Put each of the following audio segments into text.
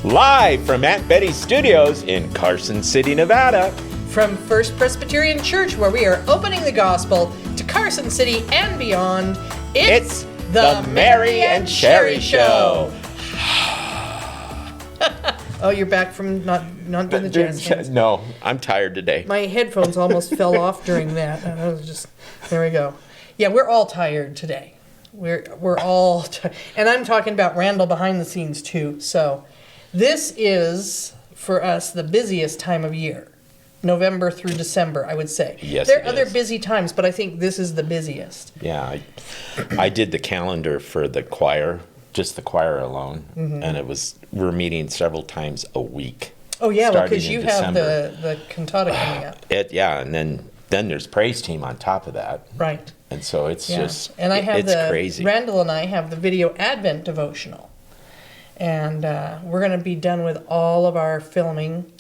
Live from Aunt Betty's studios in Carson City, Nevada. From First Presbyterian Church, where we are opening the gospel to Carson City and beyond, it's the Mary and Sherry Show. Oh, you're back from not doing the jazz hands. No, I'm tired today. My headphones almost fell off during that. I was just, there we go. Yeah, we're all tired today. We're all tired. And I'm talking about Randall behind the scenes too. So this is, for us, the busiest time of year. November through December, I would say. Yes, there are other is. busy times, but I think this is the busiest. Yeah, I did the calendar for the choir, just the choir alone, and we're meeting several times a week. Oh yeah, well, starting because in you December. have the cantata coming up. And then there's praise team on top of that. Right. And so it's just, and I have it's crazy. Randall and I have the video Advent devotional. And we're going to be done with all of our filming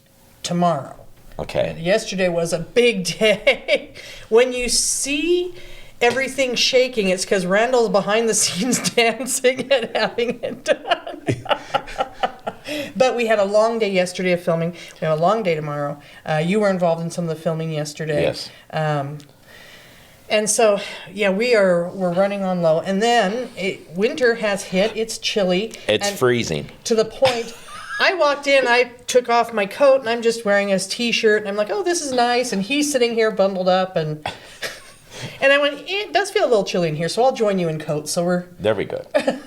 tomorrow. Okay. And yesterday was a big day. When you see everything shaking, it's because Randall's behind the scenes dancing and having it done. But we had a long day yesterday of filming. We have a long day tomorrow. You were involved in some of the filming yesterday. Yes. And so, yeah, we're running on low. And then winter has hit. It's chilly. It's freezing. To the point, I walked in, I took off my coat, and I'm just wearing his T-shirt. And I'm like, oh, this is nice. And he's sitting here bundled up. And I went, it does feel a little chilly in here, so I'll join you in coats. So There we go.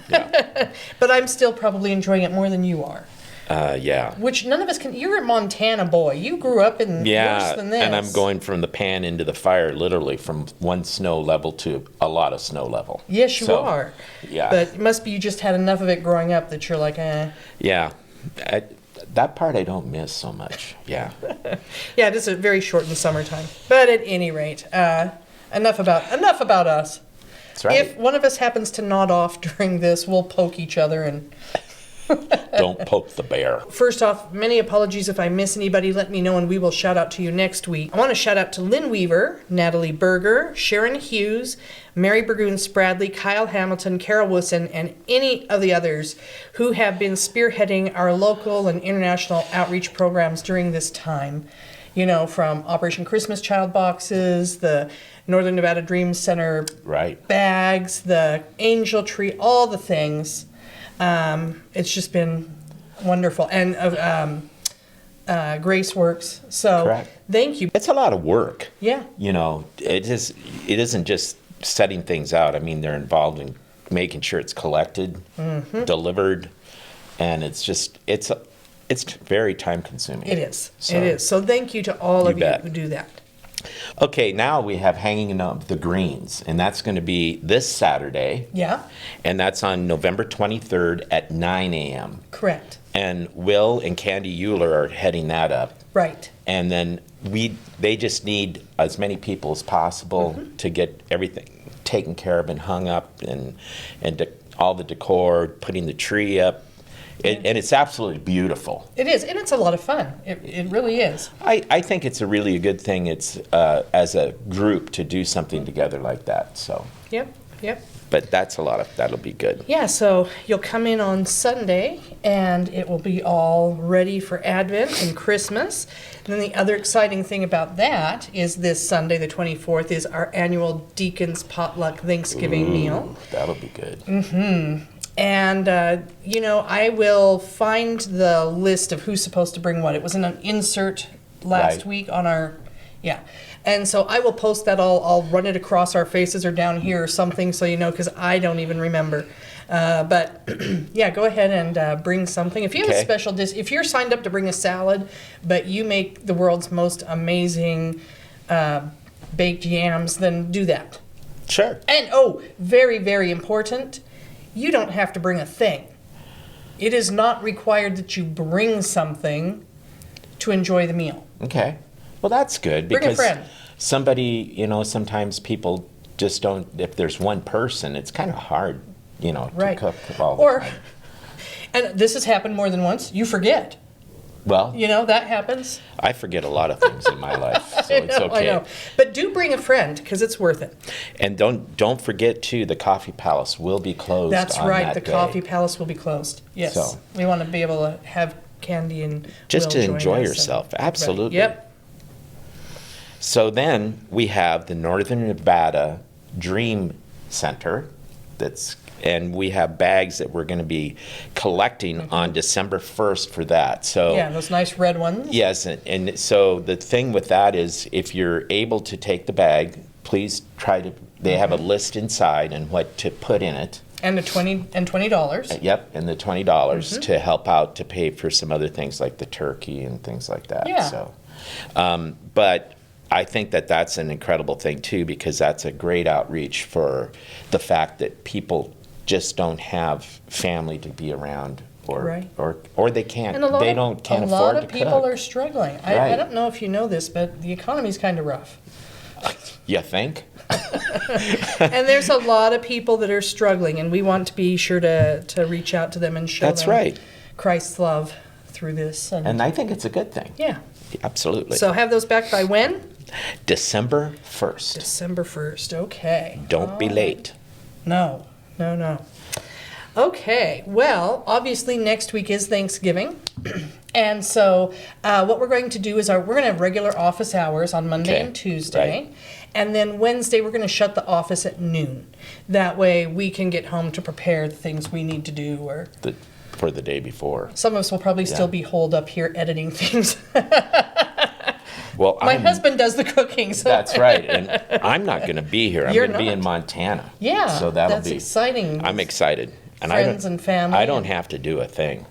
Yeah. But I'm still probably enjoying it more than you are. Yeah. Which none of us can. You're a Montana boy. You grew up in worse than this. And I'm going from the pan into the fire, literally from one snow level to a lot of snow level. Yes, you are. Yeah. But it must be you just had enough of it growing up that you're like, eh. Yeah. That part I don't miss so much. Yeah. Yeah, it is a very short in the summertime. But at any rate, enough about us. That's right. If one of us happens to nod off during this, we'll poke each other and... Don't poke the bear. First off, many apologies if I miss anybody. Let me know and we will shout out to you next week. I want to shout out to Lynn Weaver, Natalie Berger, Sharon Hughes, Mary Burgoon Spradley, Kyle Hamilton, Carol Wilson, and any of the others who have been spearheading our local and international outreach programs during this time. You know, from Operation Christmas Child Boxes, the Northern Nevada Dream Center bags, the Angel Tree, all the things. It's just been wonderful. And Grace Works. So thank you. It's a lot of work. Yeah. You know, it isn't just setting things out. I mean, they're involved in making sure it's collected, delivered, and it's very time consuming. It is. So, it is. So thank you to all of you who do that. Okay, now we have Hanging Up the Greens, and that's going to be this Saturday. Yeah. And that's on November 23rd at 9 a.m. Correct. And Will and Candy Euler are heading that up. Right. And then they just need as many people as possible to get everything taken care of and hung up and all the decor, putting the tree up. And it's absolutely beautiful. It is, and it's a lot of fun. It really is. I think it's a really good thing. It's as a group to do something together like that. So. Yep. But that'll be good. Yeah, so you'll come in on Sunday, and it will be all ready for Advent and Christmas. And then the other exciting thing about that is this Sunday, the 24th, is our annual Deacon's Potluck Thanksgiving meal. That'll be good. And, I will find the list of who's supposed to bring what. It was in an insert last week on our, And so I will post that I'll run it across our faces or down here or something so you know, because I don't even remember. But, go ahead and bring something. If you have a special dish, if you're signed up to bring a salad, but you make the world's most amazing baked yams, then do that. Sure. And, very, very important, you don't have to bring a thing. It is not required that you bring something to enjoy the meal. Okay. Well, that's good. Bring a friend. Somebody, sometimes people just don't, if there's one person, it's kind of hard, to cook all the time. And this has happened more than once, you forget. Well, that happens. I forget a lot of things in my life, so it's okay. I know. But do bring a friend, because it's worth it. And don't forget, too, the Coffee Palace will be closed. That's right. The Coffee Palace will be closed. Yes. So. We want to be able to have Candy and Just Will to join enjoy us. yourself. Right. Absolutely. Yep. So then we have the Northern Nevada Dream Center and we have bags that we're going to be collecting on December 1st for that. So Yeah, those nice red ones. yes, and so the thing with that is if you're able to take the bag, please try to, they have a list inside and what to put in it. And $20. Yep, and the $20 to help out to pay for some other things like the turkey and things like that. Yeah. So, but I think that that's an incredible thing too, because that's a great outreach for the fact that people just don't have family to be around, or Right. or they can't. And a lot They of, can't a afford lot to of people cook. are struggling. I Right. don't know if you know this, but the economy's kind of rough. You think? And there's a lot of people that are struggling, and we want to be sure to reach out to them and show That's them right. Christ's love through this. And I think it's a good thing. yeah. Absolutely. So have those back by when? December 1st. December 1st. Okay. Don't be late. No. Okay. Well, obviously next week is Thanksgiving. And so what we're going to do is we're going to have regular office hours on Monday Okay, and Tuesday. right. And then Wednesday, we're going to shut the office at noon. That way we can get home to prepare the things we need to do. Or For the day before. some of us will probably still Yeah. be holed up here editing things. Well, My husband does the cooking. So That's right, and I'm not going to be here. I'm You're going to be in not. Montana. Yeah, so that'll that's be exciting. I'm excited, and Friends and family I don't and- have to do a thing.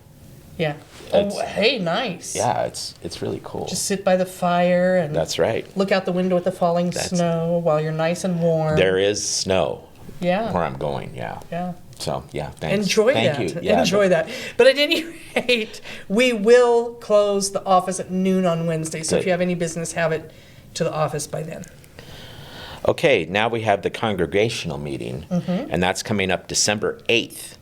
Yeah. It's- Oh, hey, nice. Yeah, it's really cool. Just sit by the fire and That's right. look out the window at the falling snow while you're nice and warm. There is snow Yeah. where I'm going. Yeah. Yeah. So yeah, thanks. Enjoy Thank that. you. Yeah, Enjoy that. But at any rate, we will close the office at noon on Wednesday. So if Good. you have any business, have it to the office by then. Okay, now we have the congregational meeting, and that's coming up December 8th,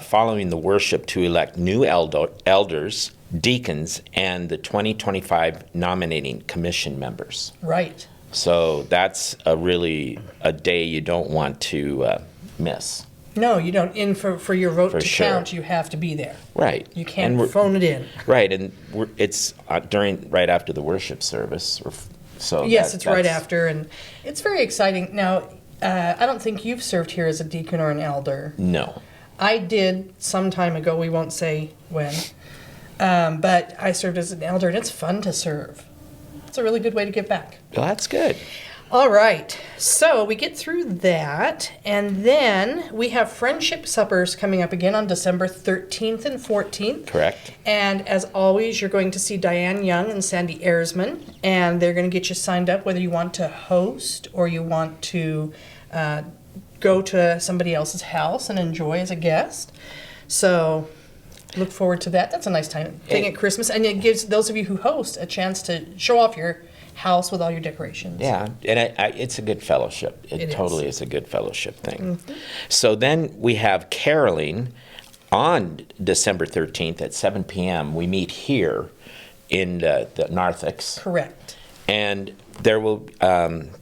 following the worship to elect new elders, deacons, and the 2025 nominating commission members. Right. So that's a day you don't want to miss. No, you don't. For your vote For to sure. count, you have to be there. Right. You And can't we're- phone it in. Right, and it's right after the worship service. So Yes, it's right that's- after, and it's very exciting. Now, I don't think you've served here as a deacon or an elder. No. I did some time ago, we won't say when, but I served as an elder, and it's fun to serve. It's a really good way to give back. Well, that's good. All right, so we get through that, and then we have friendship suppers coming up again on December 13th and 14th. Correct. And as always, you're going to see Diane Young and Sandy Erzman, and they're going to get you signed up whether you want to host or you want to go to somebody else's house and enjoy as a guest. So look forward to that. That's a nice thing at Christmas, and it gives those of you who host a chance to show off your house with all your decorations. Yeah, and it's a good fellowship. It It totally is. is a good fellowship thing. So then we have caroling on December 13th at 7 p.m. We meet here in the narthex. Correct. And there will,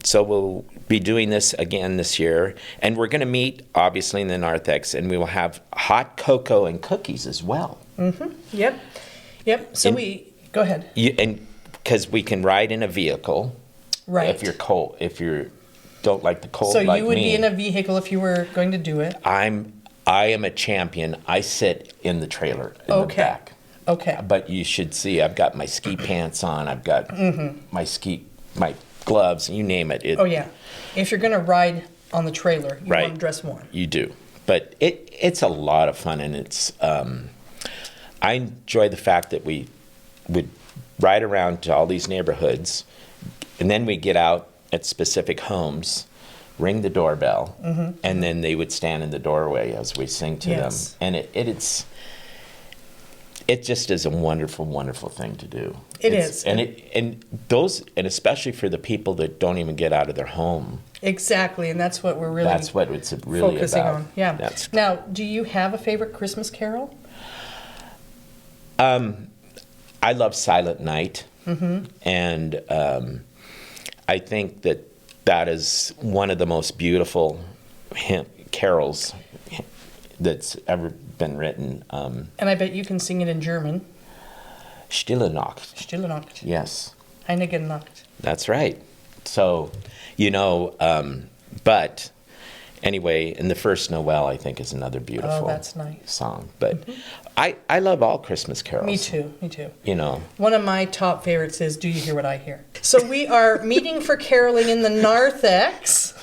so we'll be doing this again this year. And we're going to meet, obviously, in the narthex, and we will have hot cocoa and cookies as well. Yep. So go ahead. And because we can ride in a vehicle. Right. If you're cold, if you don't like the cold So like you would me. be in a vehicle if you were going to do it. I am a champion. I sit in the trailer in the Okay. back. Okay. But you should see, I've got my ski pants on. I've got my gloves. You name it. Oh yeah. If you're going to ride on the trailer, you Right. want to dress warm. You do. But it's a lot of fun, and it's. I enjoy the fact that we would ride around to all these neighborhoods, and then we get out at specific homes, ring the doorbell, and then they would stand in the doorway as we sing to Yes. them, and it just is a wonderful, wonderful thing to do. It It's- is. and especially for the people that don't even get out of their home. Exactly, and that's what we're really That's what it's really focusing about. on. Yeah. That's Now, do you have a favorite Christmas carol? I love Silent Night, and I think that is one of the most beautiful carols that's ever been written. And I bet you can sing it in German. Stille Nacht. Stille Nacht. Yes, Heiligen Nacht. that's right. So, but anyway, and the first Noel, I think, is another beautiful that's nice. song. But I love all Christmas carols. Me too. One of my top favorites is Do You Hear What I Hear? So we are meeting for caroling in the narthex.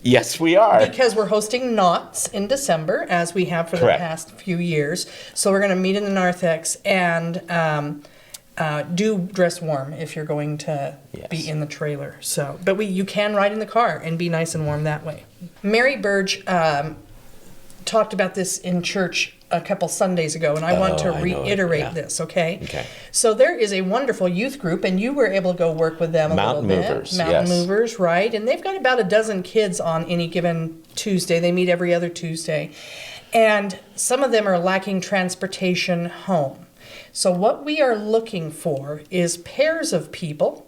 Yes, we are. Because we're hosting Knots in December, as we have for the Correct. past few years. So we're going to meet in the narthex and do dress warm if you're going to be in the trailer. So, but you can ride in the car and be nice and warm that way. Mary Burge talked about this in church a couple Sundays ago, and I want to reiterate this, okay? Okay. So there is a wonderful youth group, and you were able to go work with them a Mountain little bit. Movers, Mountain yes. Movers, right? And they've got about a dozen kids on any given Tuesday. They meet every other Tuesday. And some of them are lacking transportation home. So what we are looking for is pairs of people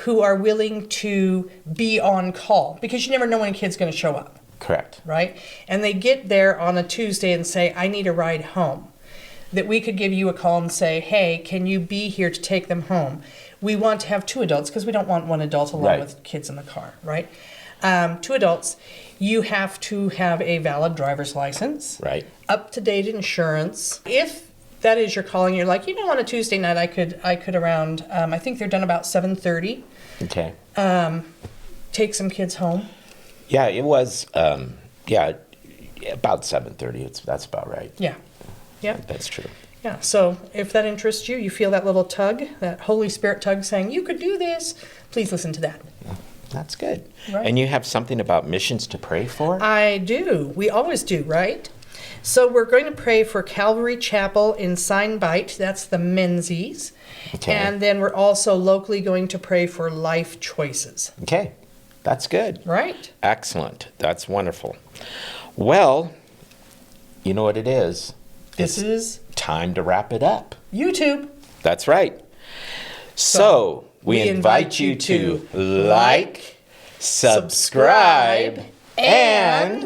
who are willing to be on call, because you never know when a kid's going to show up. Correct. Right? And they get there on a Tuesday and say, I need a ride home. That we could give you a call and say, hey, can you be here to take them home? We want to have 2 adults because we don't want 1 adult alone Right. with kids in the car, right? 2 adults. You have to have a valid driver's license. Right. Up-to-date insurance. If that is your calling, you're like, on a Tuesday night, I could around, I think they're done about 7:30. Okay. Take some kids home. Yeah, it was. About 7:30. That's about right. Yeah. Yeah. That's true. Yeah, so if that interests you, you feel that little tug, that Holy Spirit tug saying, you could do this, please listen to that. That's good. Right. And you have something about missions to pray for? I do. We always do, right? So we're going to pray for Calvary Chapel in Signbite. That's the Menzies. Okay. And then we're also locally going to pray for Life Choices. Okay. That's good. Right? Excellent. That's wonderful. Well, you know what it is? This is time to wrap it up. YouTube. That's right. So we invite you to like, subscribe, and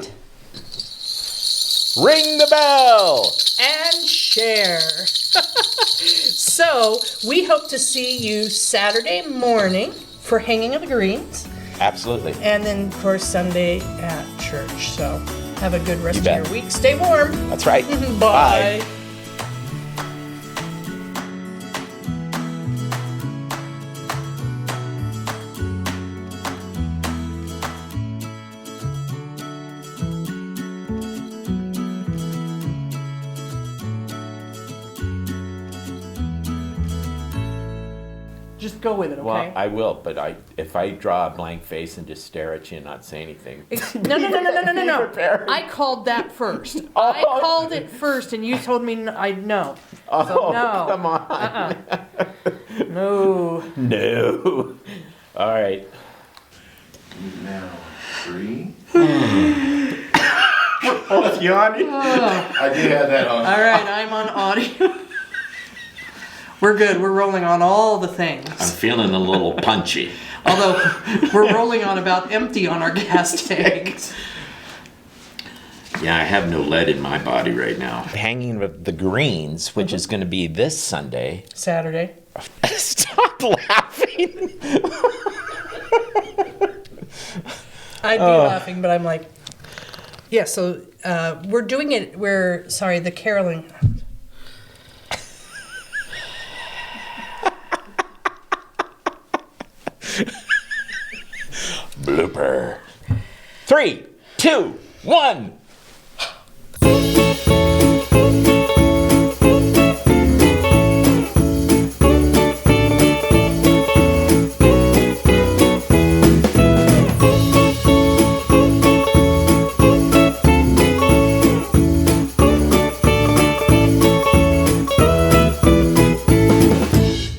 ring the bell. And share. So we hope to see you Saturday morning for Hanging of the Greens. Absolutely. And then, of course, Sunday at church. So have a good rest of bet. your week. Stay warm. That's right. Bye. Bye. Just go with it, okay? Well, I will, but if I draw a blank face and just stare at you and not say anything. No. Prepared. I called that first. Oh. I called it first, and you told me I'd know. Oh, So no. come on. No. No. All right. Now, 3. Oh, it's yawning. I did have that on. All right, I'm on audio. We're good. We're rolling on all the things. I'm feeling a little punchy. Although we're rolling on about empty on our gas tanks. Yeah, I have no lead in my body right now. Hanging of the Greens, which is going to be this Sunday. Saturday. Stop laughing. I'd be laughing, but I'm like, yeah, so we're doing it, the caroling. Blooper. 3, 2, 1.